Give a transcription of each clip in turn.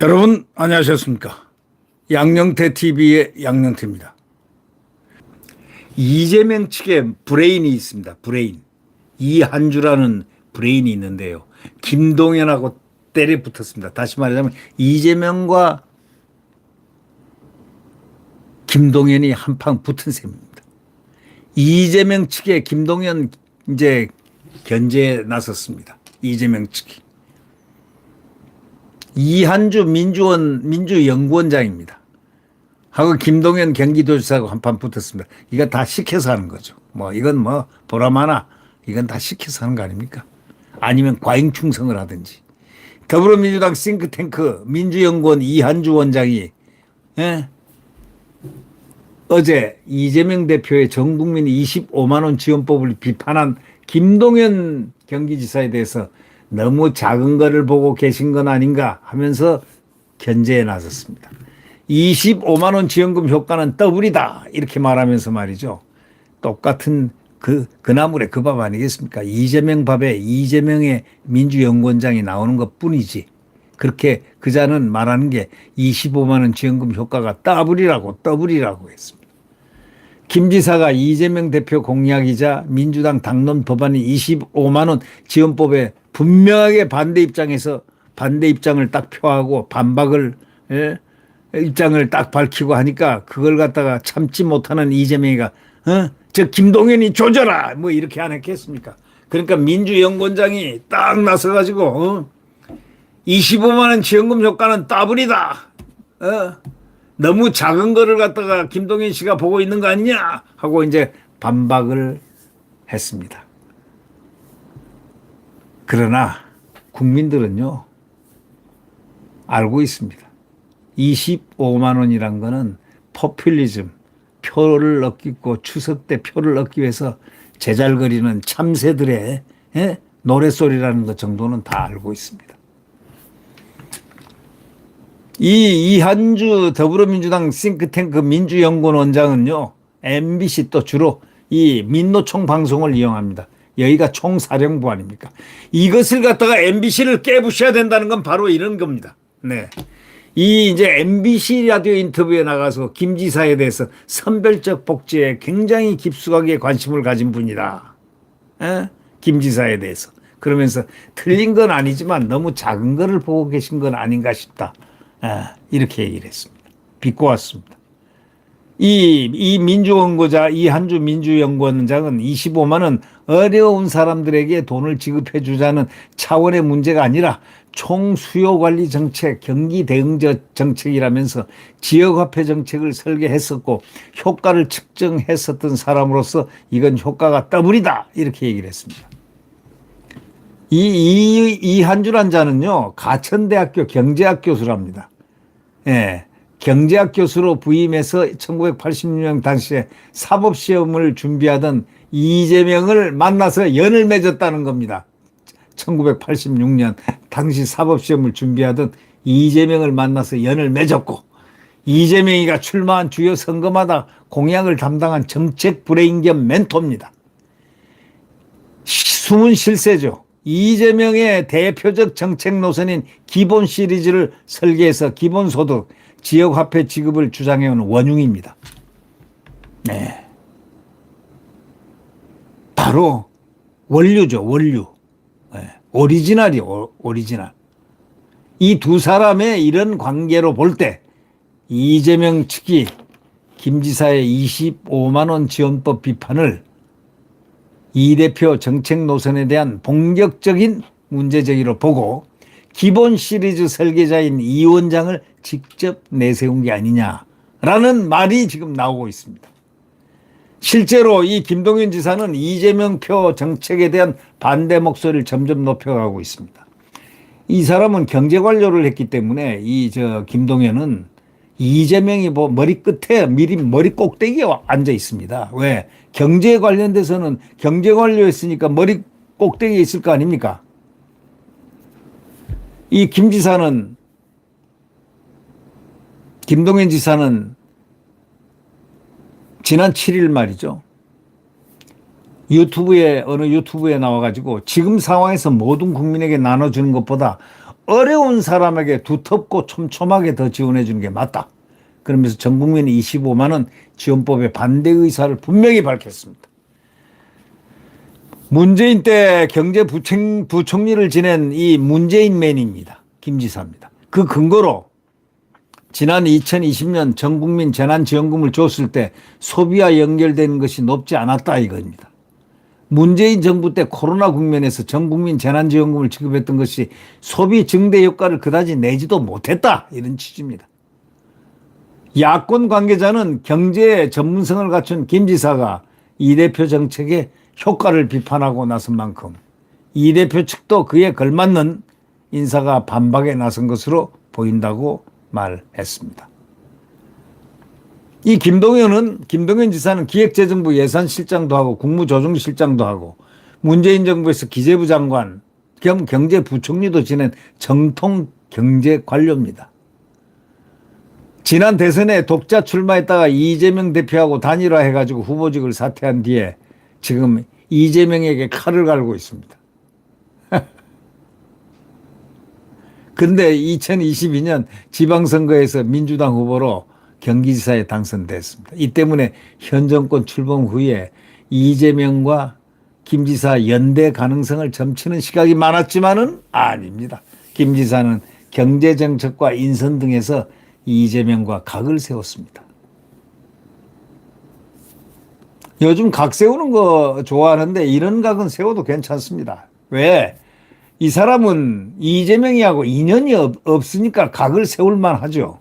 여러분 안녕하셨습니까? 양영태 TV의 양영태입니다. 이재명 측에 브레인이 있습니다. 브레인. 이한주라는 브레인이 있는데요. 김동연하고 때려 붙었습니다. 다시 말하자면 이재명과 김동연이 한판 붙은 셈입니다. 이재명 측에 김동연 이제 견제에 나섰습니다. 이재명 측이. 이한주 민주연구원장입니다. 하고 김동연 경기도지사하고 한판 붙었습니다. 이거 다 시켜서 하는 거죠. 이건 보라마나 이건 다 시켜서 하는 거 아닙니까? 아니면 과잉 충성을 하든지. 더불어민주당 싱크탱크 민주연구원 이한주 원장이 어제 이재명 대표의 전국민 25만 원 지원법을 비판한 김동연 경기지사에 대해서 너무 작은 거를 보고 계신 건 아닌가 하면서 견제에 나섰습니다. 25만 원 지원금 효과는 더블이다 이렇게 말하면서 말이죠. 똑같은 그 나물에 그 밥 아니겠습니까? 이재명 밥에 이재명의 민주연구원장이 나오는 것 뿐이지. 그렇게 그자는 말하는 게 25만 원 지원금 효과가 더블이라고 했습니다. 김 지사가 이재명 대표 공약이자 민주당 당론 법안인 25만 원 지원법에 분명하게 반대 입장을 딱 표하고 반박을 입장을 딱 밝히고 하니까 그걸 갖다가 참지 못하는 이재명이가 저 김동연이 조져라 이렇게 안 했겠습니까? 그러니까 민주연구원장이 딱 나서가지고 25만 원 지원금 효과는 더블이다. 너무 작은 거를 갖다가 김동연 씨가 보고 있는 거 아니냐 하고 이제 반박을 했습니다. 그러나 국민들은요 알고 있습니다. 25만 원이란 거는 포퓰리즘, 표를 얻고 추석 때 표를 얻기 위해서 제잘거리는 참새들의 노랫소리라는 것 정도는 다 알고 있습니다. 이 이한주 더불어민주당 싱크탱크 민주연구원 원장은요 MBC 또 주로 이 민노총 방송을 이용합니다. 여기가 총사령부 아닙니까? 이것을 갖다가 MBC를 깨부셔야 된다는 건 바로 이런 겁니다. 네. 이제 MBC 라디오 인터뷰에 나가서 김 지사에 대해서 선별적 복지에 굉장히 깊숙하게 관심을 가진 분이다. 김 지사에 대해서. 그러면서 틀린 건 아니지만 너무 작은 거를 보고 계신 건 아닌가 싶다. 이렇게 얘기를 했습니다. 비꼬았습니다. 이 민주연구자 이한주 민주연구원장은 25만 원 어려운 사람들에게 돈을 지급해 주자는 차원의 문제가 아니라 총수요관리 정책, 경기 대응 정책이라면서 지역화폐 정책을 설계했었고 효과를 측정했었던 사람으로서 이건 효과가 더블이다 이렇게 얘기를 했습니다. 이한주란 자는요 가천대학교 경제학 교수랍니다. 예. 경제학 교수로 부임해서 1986년 당시에 사법시험을 준비하던 이재명을 만나서 연을 맺었다는 겁니다. 1986년 당시 사법시험을 준비하던 이재명을 만나서 연을 맺었고 이재명이가 출마한 주요 선거마다 공약을 담당한 정책 브레인 겸 멘토입니다. 숨은 실세죠. 이재명의 대표적 정책 노선인 기본 시리즈를 설계해서 기본소득, 지역화폐 지급을 주장해온 원흉입니다. 네. 바로 원류죠, 원류. 네. 오리지널이요, 오리지널. 이 두 사람의 이런 관계로 볼 때 이재명 측이 김 지사의 25만 원 지원법 비판을 이 대표 정책 노선에 대한 본격적인 문제제기로 보고 기본 시리즈 설계자인 이 원장을 직접 내세운 게 아니냐라는 말이 지금 나오고 있습니다. 실제로 이 김동연 지사는 이재명 표 정책에 대한 반대 목소리를 점점 높여가고 있습니다. 이 사람은 경제관료를 했기 때문에 김동연은 이재명이 머리 끝에 미리 머리 꼭대기에 앉아 있습니다. 왜? 경제에 관련돼서는 경제관료였으니까 머리 꼭대기에 있을 거 아닙니까? 이 김동연 지사는 지난 7일 말이죠. 어느 유튜브에 나와가지고 지금 상황에서 모든 국민에게 나눠주는 것보다 어려운 사람에게 두텁고 촘촘하게 더 지원해 주는 게 맞다. 그러면서 전 국민이 25만 원 지원법에 반대 의사를 분명히 밝혔습니다. 문재인 때 경제부총리를 지낸 이 문재인맨입니다. 김 지사입니다. 그 근거로 지난 2020년 전 국민 재난지원금을 줬을 때 소비와 연결되는 것이 높지 않았다 이겁니다. 문재인 정부 때 코로나 국면에서 전 국민 재난지원금을 지급했던 것이 소비 증대 효과를 그다지 내지도 못했다 이런 취지입니다. 야권 관계자는 경제 전문성을 갖춘 김 지사가 이 대표 정책의 효과를 비판하고 나선 만큼 이 대표 측도 그에 걸맞는 인사가 반박에 나선 것으로 보인다고 말했습니다. 이 김동연 지사는 기획재정부 예산실장도 하고 국무조정실장도 하고 문재인 정부에서 기재부 장관 겸 경제부총리도 지낸 정통 경제관료입니다. 지난 대선에 독자 출마했다가 이재명 대표하고 단일화해가지고 후보직을 사퇴한 뒤에 지금 이재명에게 칼을 갈고 있습니다. 근데 2022년 지방선거에서 민주당 후보로 경기지사에 당선됐습니다. 이 때문에 현 정권 출범 후에 이재명과 김 지사 연대 가능성을 점치는 시각이 많았지만은 아닙니다. 김 지사는 경제정책과 인선 등에서 이재명과 각을 세웠습니다. 요즘 각 세우는 거 좋아하는데 이런 각은 세워도 괜찮습니다. 왜? 이 사람은 이재명이하고 인연이 없으니까 각을 세울 만하죠.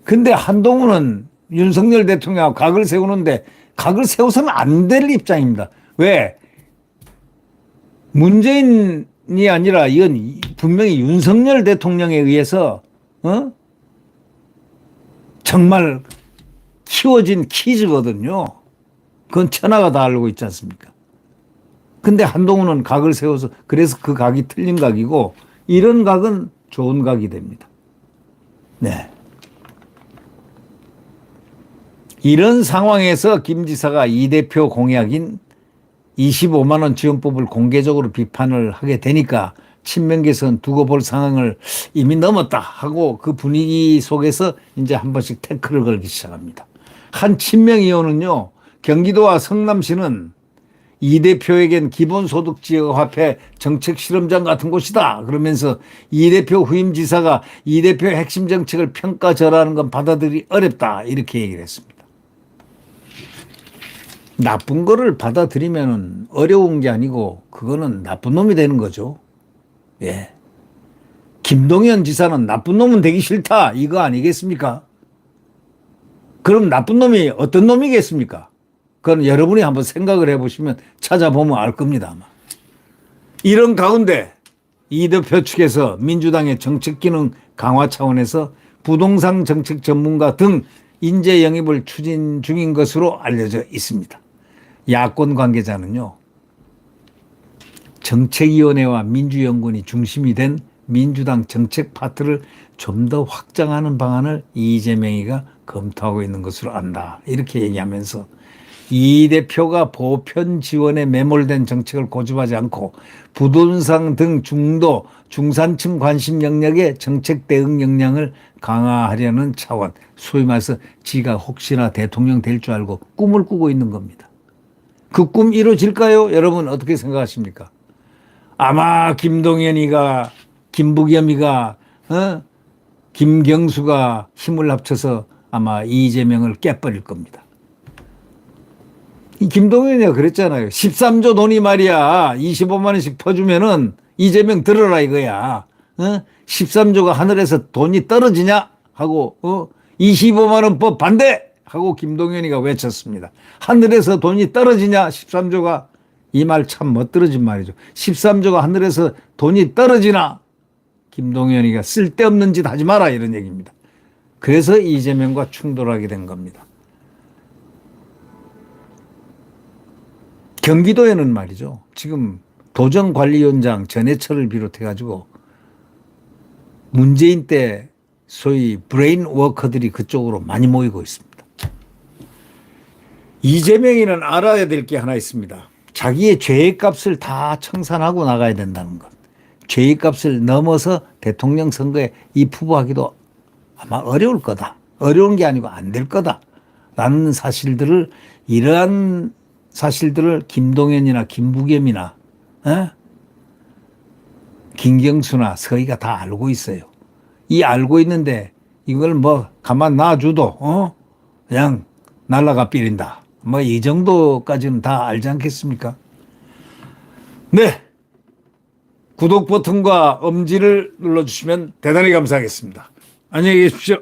근데 한동훈은 윤석열 대통령하고 각을 세우는데 각을 세워서는 안 될 입장입니다. 왜? 문재인이 아니라 이건 분명히 윤석열 대통령에 의해서 정말 키워진 퀴즈거든요. 그건 천하가 다 알고 있지 않습니까? 근데 한동훈은 각을 세워서 그래서 그 각이 틀린 각이고 이런 각은 좋은 각이 됩니다. 네. 이런 상황에서 김 지사가 이 대표 공약인 25만 원 지원법을 공개적으로 비판을 하게 되니까 친명계선 두고 볼 상황을 이미 넘었다 하고 그 분위기 속에서 이제 한 번씩 태클을 걸기 시작합니다. 한 친명 의원은요, 경기도와 성남시는 이 대표에겐 기본소득 지역화폐 정책 실험장 같은 곳이다. 그러면서 이 대표 후임 지사가 이 대표의 핵심 정책을 평가절하는 건 받아들이기 어렵다. 이렇게 얘기를 했습니다. 나쁜 거를 받아들이면 어려운 게 아니고 그거는 나쁜 놈이 되는 거죠. 예. 김동연 지사는 나쁜 놈은 되기 싫다. 이거 아니겠습니까? 그럼 나쁜 놈이 어떤 놈이겠습니까? 그건 여러분이 한번 생각을 해보시면 찾아보면 알 겁니다. 아마. 이런 가운데 이 대표 측에서 민주당의 정책기능 강화 차원에서 부동산 정책 전문가 등 인재 영입을 추진 중인 것으로 알려져 있습니다. 야권 관계자는요, 정책위원회와 민주연구원이 중심이 된 민주당 정책 파트를 좀 더 확장하는 방안을 이재명이가 검토하고 있는 것으로 안다. 이렇게 얘기하면서 이 대표가 보편 지원에 매몰된 정책을 고집하지 않고 부동산 등 중도, 중산층 관심 영역의 정책 대응 역량을 강화하려는 차원, 소위 말해서 지가 혹시나 대통령 될 줄 알고 꿈을 꾸고 있는 겁니다. 그 꿈 이루어질까요? 여러분 어떻게 생각하십니까? 아마 김동연이가, 김부겸이가, 김경수가 힘을 합쳐서 아마 이재명을 깨버릴 겁니다. 이 김동연이가 그랬잖아요. 13조 돈이 말이야 25만 원씩 퍼주면은 이재명 들어라 이거야. 13조가 하늘에서 돈이 떨어지냐 하고 25만 원법 반대 하고 김동연이가 외쳤습니다. 하늘에서 돈이 떨어지냐 13조가. 이 말 참 멋들어진 말이죠. 13조가 하늘에서 돈이 떨어지나. 김동연이가 쓸데없는 짓 하지 마라 이런 얘기입니다. 그래서 이재명과 충돌하게 된 겁니다. 경기도에는 말이죠. 지금 도정관리위원장 전해철을 비롯해가지고 문재인 때 소위 브레인 워커들이 그쪽으로 많이 모이고 있습니다. 이재명이는 알아야 될 게 하나 있습니다. 자기의 죄값을 다 청산하고 나가야 된다는 것. 죄값을 넘어서 대통령 선거에 입후보하기도 아마 어려울 거다. 어려운 게 아니고 안 될 거다. 라는 사실들을, 이러한 사실들을 김동연이나 김부겸이나 김경수나 서희가 다 알고 있어요. 이 알고 있는데 이걸 뭐 가만 놔줘도 그냥 날라가 삐린다. 뭐 이 정도까지는 다 알지 않겠습니까? 네. 구독 버튼과 엄지를 눌러주시면 대단히 감사하겠습니다. 안녕히 계십시오.